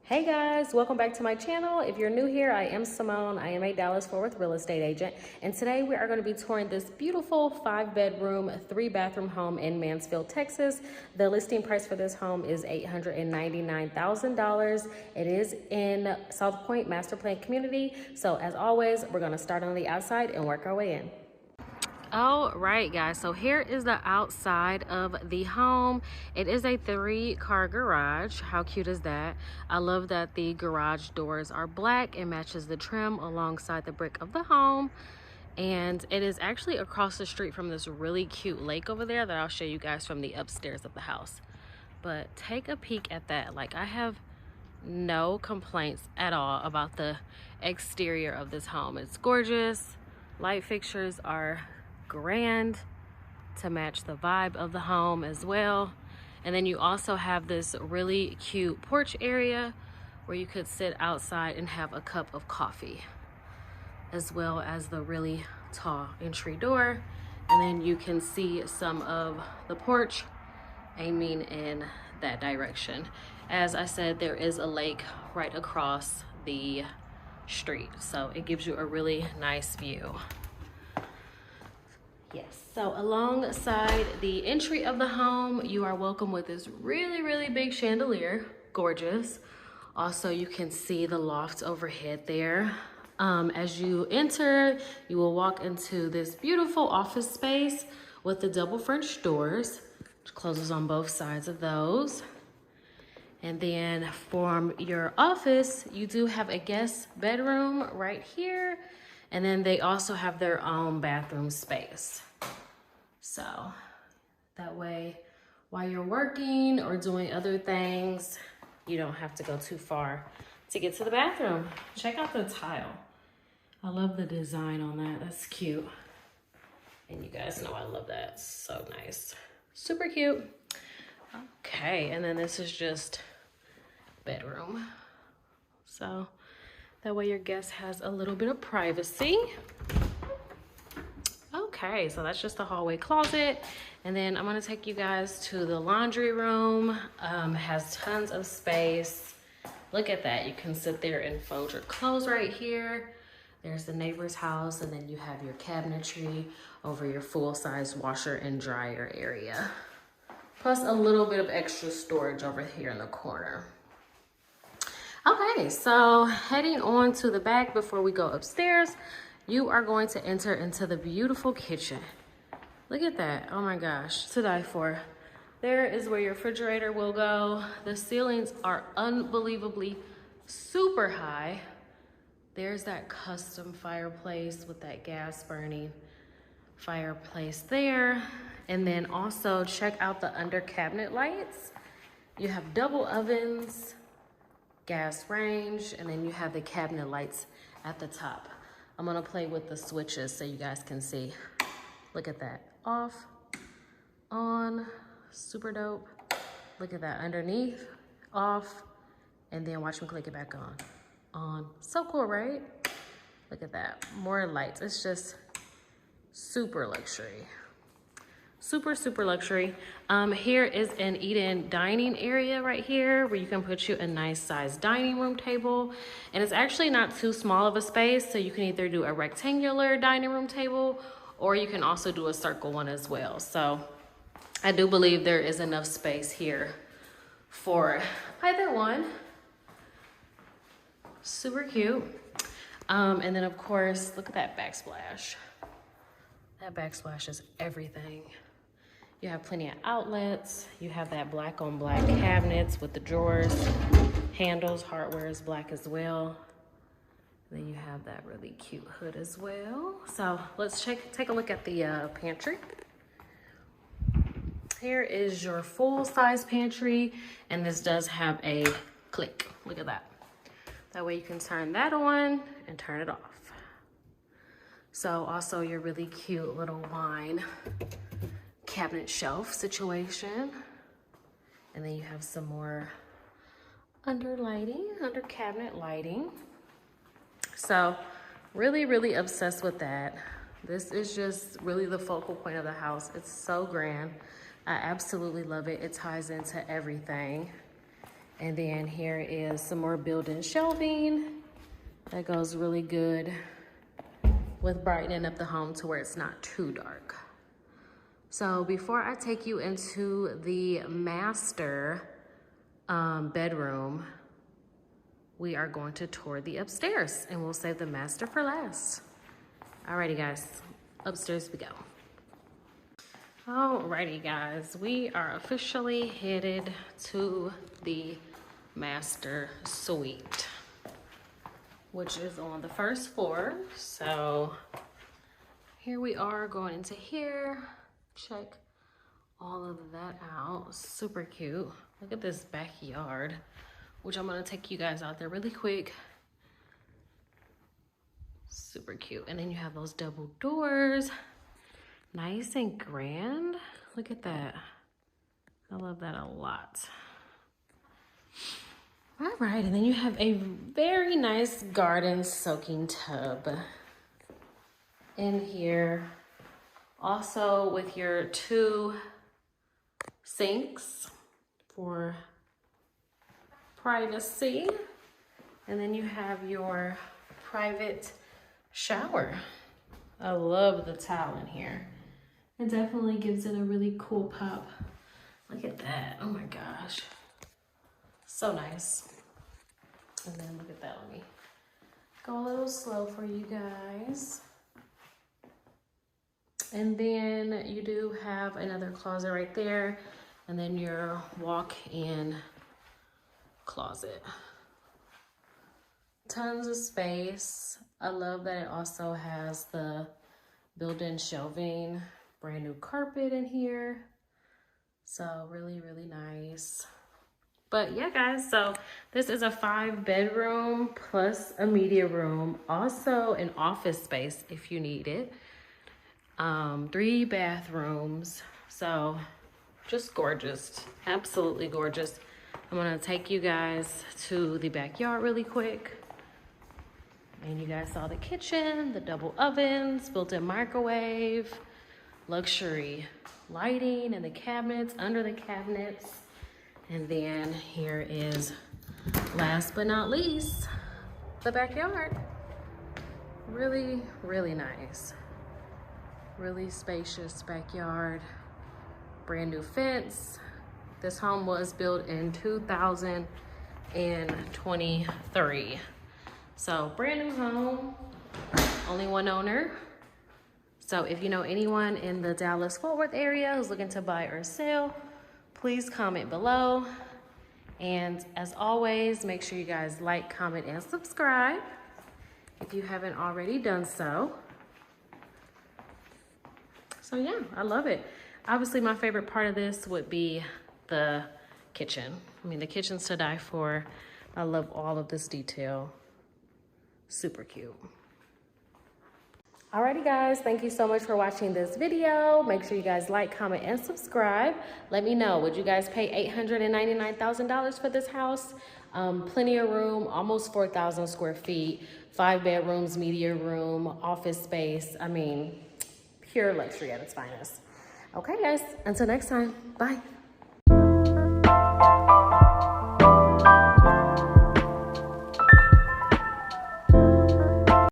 Hey guys, welcome back to my channel. If you're new here, I am Simone. I am a Dallas-Fort Worth real estate agent, and today we are going to be touring this beautiful 5-bedroom, 3-bathroom home in Mansfield, Texas. The listing price for this home is $899,000. It is in South Point Master Plan Community. So as always, we're going to start on the outside and work our way in. All right, guys, so here is the outside of the home. It is a 3-car garage. How cute is that? I love that the garage doors are black. It matches the trim alongside the brick of the home, and it is actually across the street from this really cute lake over there that I'll show you guys from the upstairs of the house. But take a peek at that. Like, I have no complaints at all about the exterior of this home. It's gorgeous. Light fixtures are grand to match the vibe of the home as well. And then you also have this really cute porch area where you could sit outside and have a cup of coffee, as well as the really tall entry door. And then you can see some of the porch aiming in that direction. As I said, there is a lake right across the street, so it gives you a really nice view. Yes, so alongside the entry of the home, you are welcome with this really big chandelier. Gorgeous. Also, you can see the loft overhead there. As you enter, you will walk into this beautiful office space with the double French doors, which closes on both sides of those. And then from your office, you do have a guest bedroom right here. And then they also have their own bathroom space. So that way, while you're working or doing other things, you don't have to go too far to get to the bathroom. Check out the tile. I love the design on that. That's cute. And you guys know I love that. So nice. Super cute. Okay, and then this is just bedroom. So that way your guest has a little bit of privacy. Okay, so that's just the hallway closet. And then I'm gonna take you guys to the laundry room. Has tons of space. Look at that, you can sit there and fold your clothes right here. There's the neighbor's house, and then you have your cabinetry over your full-size washer and dryer area. Plus a little bit of extra storage over here in the corner. Okay, so heading on to the back before we go upstairs, you are going to enter into the beautiful kitchen. Look at that, oh my gosh, to die for. There is where your refrigerator will go. The ceilings are unbelievably super high. There's that custom fireplace with that gas burning fireplace there. And then also check out the under cabinet lights. You have double ovens, gas range, and then you have the cabinet lights at the top. I'm gonna play with the switches so you guys can see. Look at that, off, on, super dope. Look at that, underneath, off, and then watch me click it back on. So cool, right? Look at that, more lights. It's just super luxury. Super luxury. Here is an eat-in dining area right here where you can put you a nice sized dining room table. And it's actually not too small of a space, so you can either do a rectangular dining room table or you can also do a circle one as well. So I do believe there is enough space here for either one. Super cute. And then of course, look at that backsplash. That backsplash is everything. You have plenty of outlets. You have that black on black cabinets with the drawers, handles, hardware is black as well. Then you have that really cute hood as well. So let's take a look at the pantry. Here is your full-size pantry, and this does have a click. Look at that. That way you can turn that on and turn it off. So also your really cute little wine cabinet shelf situation. And then you have some more under cabinet lighting. So really obsessed with that. This is just really the focal point of the house. It's so grand. I absolutely love it. It ties into everything. And then here is some more built-in shelving that goes really good with brightening up the home to where it's not too dark. So before I take you into the master bedroom, we are going to tour the upstairs, and we'll save the master for last. Alrighty guys, upstairs we go. Alrighty guys, we are officially headed to the master suite, which is on the first floor. So here we are going into here. Check all of that out. Super cute. Look at this backyard, which I'm gonna take you guys out there really quick. Super cute. And then you have those double doors. Nice and grand. Look at that. I love that a lot. All right, and then you have a very nice garden soaking tub in here. Also with your 2 sinks for privacy. And then you have your private shower. I love the towel in here. It definitely gives it a really cool pop. Look at that. Oh my gosh. So nice. And then look at that. Let me go a little slow for you guys. And then you do have another closet right there. And then your walk-in closet. Tons of space. I love that it also has the built-in shelving. Brand new carpet in here. So really, really nice. But yeah, guys, so this is a 5-bedroom plus a media room. Also an office space if you need it. 3 bathrooms. So just gorgeous. Absolutely gorgeous. I'm gonna take you guys to the backyard really quick. And you guys saw the kitchen, the double ovens, built-in microwave, luxury lighting in the cabinets, under the cabinets. And then here is, last but not least, the backyard. Really, really nice. Really spacious backyard. Brand new fence. This home was built in 2023. So brand new home, only 1 owner. So if you know anyone in the Dallas-Fort Worth area who's looking to buy or sell, please comment below. And as always, make sure you guys like, comment, and subscribe if you haven't already done so. So yeah, I love it. Obviously, my favorite part of this would be the kitchen. I mean, the kitchen's to die for. I love all of this detail. Super cute. Alrighty guys, thank you so much for watching this video. Make sure you guys like, comment, and subscribe. Let me know, would you guys pay $899,000 for this house? Plenty of room, almost 4,000 square feet, 5 bedrooms, media room, office space. I mean, pure luxury at its finest. Okay guys, until next time, bye.